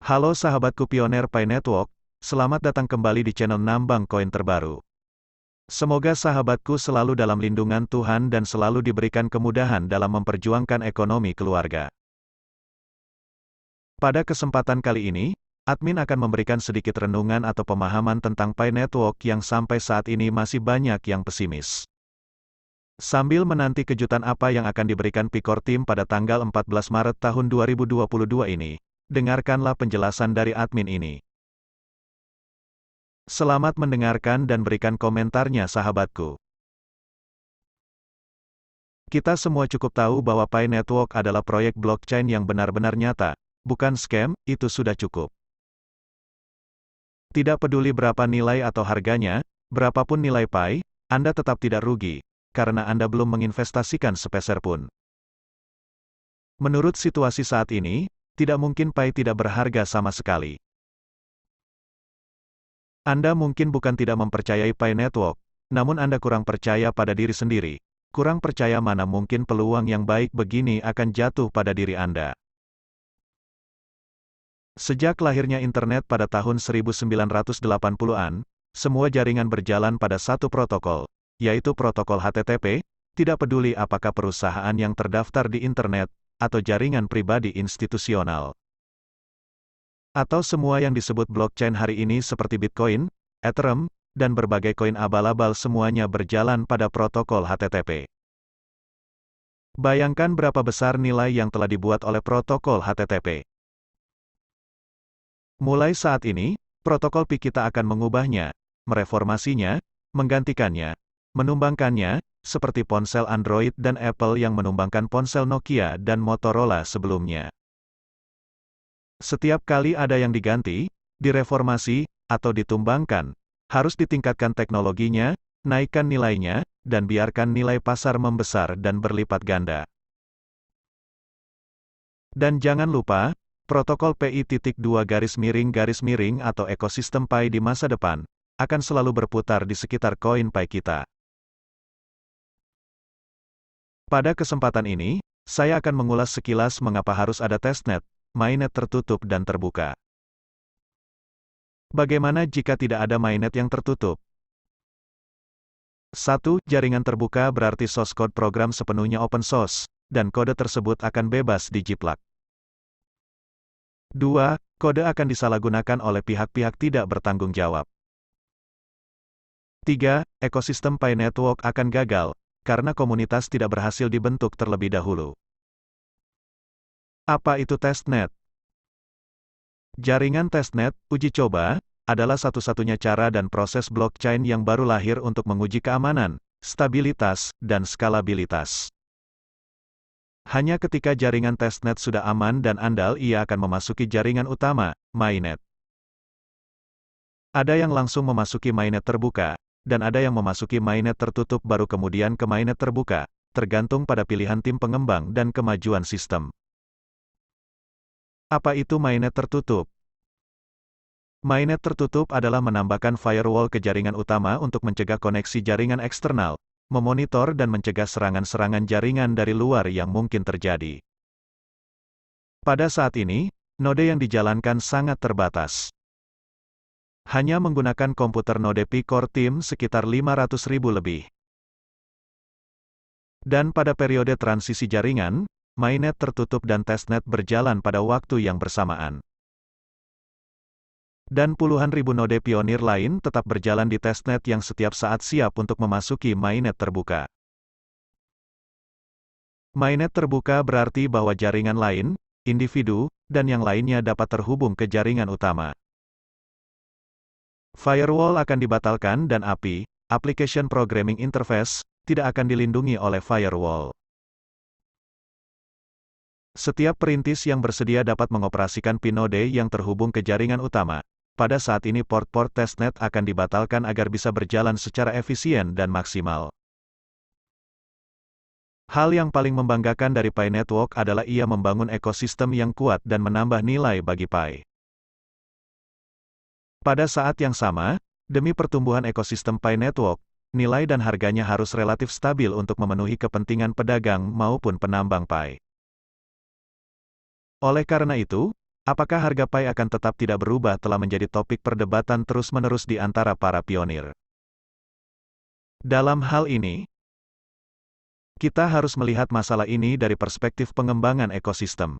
Halo sahabatku pioner Pi Network, selamat datang kembali di channel Nambang Koin Terbaru. Semoga sahabatku selalu dalam lindungan Tuhan dan selalu diberikan kemudahan dalam memperjuangkan ekonomi keluarga. Pada kesempatan kali ini, admin akan memberikan sedikit renungan atau pemahaman tentang Pi Network yang sampai saat ini masih banyak yang pesimis. Sambil menanti kejutan apa yang akan diberikan Pi Core Team pada tanggal 14 Maret tahun 2022 ini, dengarkanlah penjelasan dari admin ini. Selamat mendengarkan dan berikan komentarnya sahabatku. Kita semua cukup tahu bahwa Pi Network adalah proyek blockchain yang benar-benar nyata, bukan scam, itu sudah cukup. Tidak peduli berapa nilai atau harganya, berapapun nilai Pi, Anda tetap tidak rugi, karena Anda belum menginvestasikan sepeser pun. Menurut situasi saat ini, tidak mungkin Pi tidak berharga sama sekali. Anda mungkin bukan tidak mempercayai Pi Network, namun Anda kurang percaya pada diri sendiri. Kurang percaya mana mungkin peluang yang baik begini akan jatuh pada diri Anda. Sejak lahirnya internet pada tahun 1980-an, semua jaringan berjalan pada satu protokol, yaitu protokol HTTP, tidak peduli apakah perusahaan yang terdaftar di internet, atau jaringan pribadi institusional. Atau semua yang disebut blockchain hari ini seperti Bitcoin, Ethereum, dan berbagai koin abal-abal semuanya berjalan pada protokol HTTP. Bayangkan berapa besar nilai yang telah dibuat oleh protokol HTTP. Mulai saat ini, protokol Pi kita akan mengubahnya, mereformasinya, menggantikannya, menumbangkannya, seperti ponsel Android dan Apple yang menumbangkan ponsel Nokia dan Motorola sebelumnya. Setiap kali ada yang diganti, direformasi, atau ditumbangkan, harus ditingkatkan teknologinya, naikkan nilainya, dan biarkan nilai pasar membesar dan berlipat ganda. Dan jangan lupa, protokol Pi.2 garis miring atau ekosistem Pi di masa depan, akan selalu berputar di sekitar koin Pi kita. Pada kesempatan ini, saya akan mengulas sekilas mengapa harus ada testnet, mainnet tertutup dan terbuka. Bagaimana jika tidak ada mainnet yang tertutup? 1. Jaringan terbuka berarti source code program sepenuhnya open source, dan kode tersebut akan bebas dijiplak. 2. Kode akan disalahgunakan oleh pihak-pihak tidak bertanggung jawab. 3. Ekosistem Pi Network akan gagal, karena komunitas tidak berhasil dibentuk terlebih dahulu. Apa itu testnet? Jaringan testnet, uji coba, adalah satu-satunya cara dan proses blockchain yang baru lahir untuk menguji keamanan, stabilitas, dan skalabilitas. Hanya ketika jaringan testnet sudah aman dan andal ia akan memasuki jaringan utama, mainnet. Ada yang langsung memasuki mainnet terbuka, dan ada yang memasuki mainnet tertutup baru kemudian ke mainnet terbuka, tergantung pada pilihan tim pengembang dan kemajuan sistem. Apa itu mainnet tertutup? Mainnet tertutup adalah menambahkan firewall ke jaringan utama untuk mencegah koneksi jaringan eksternal, memonitor dan mencegah serangan-serangan jaringan dari luar yang mungkin terjadi. Pada saat ini, node yang dijalankan sangat terbatas. Hanya menggunakan komputer node Pi Core Team sekitar 500.000 lebih. Dan pada periode transisi jaringan, mainnet tertutup dan testnet berjalan pada waktu yang bersamaan. Dan puluhan ribu node pionir lain tetap berjalan di testnet yang setiap saat siap untuk memasuki mainnet terbuka. Mainnet terbuka berarti bahwa jaringan lain, individu, dan yang lainnya dapat terhubung ke jaringan utama. Firewall akan dibatalkan dan API, Application Programming Interface, tidak akan dilindungi oleh firewall. Setiap perintis yang bersedia dapat mengoperasikan Pi node yang terhubung ke jaringan utama. Pada saat ini port-port testnet akan dibatalkan agar bisa berjalan secara efisien dan maksimal. Hal yang paling membanggakan dari Pi Network adalah ia membangun ekosistem yang kuat dan menambah nilai bagi Pi. Pada saat yang sama, demi pertumbuhan ekosistem Pi Network, nilai dan harganya harus relatif stabil untuk memenuhi kepentingan pedagang maupun penambang Pi. Oleh karena itu, Apakah harga Pi akan tetap tidak berubah telah menjadi topik perdebatan terus-menerus di antara para pionir. Dalam hal ini, kita harus melihat masalah ini dari perspektif pengembangan ekosistem.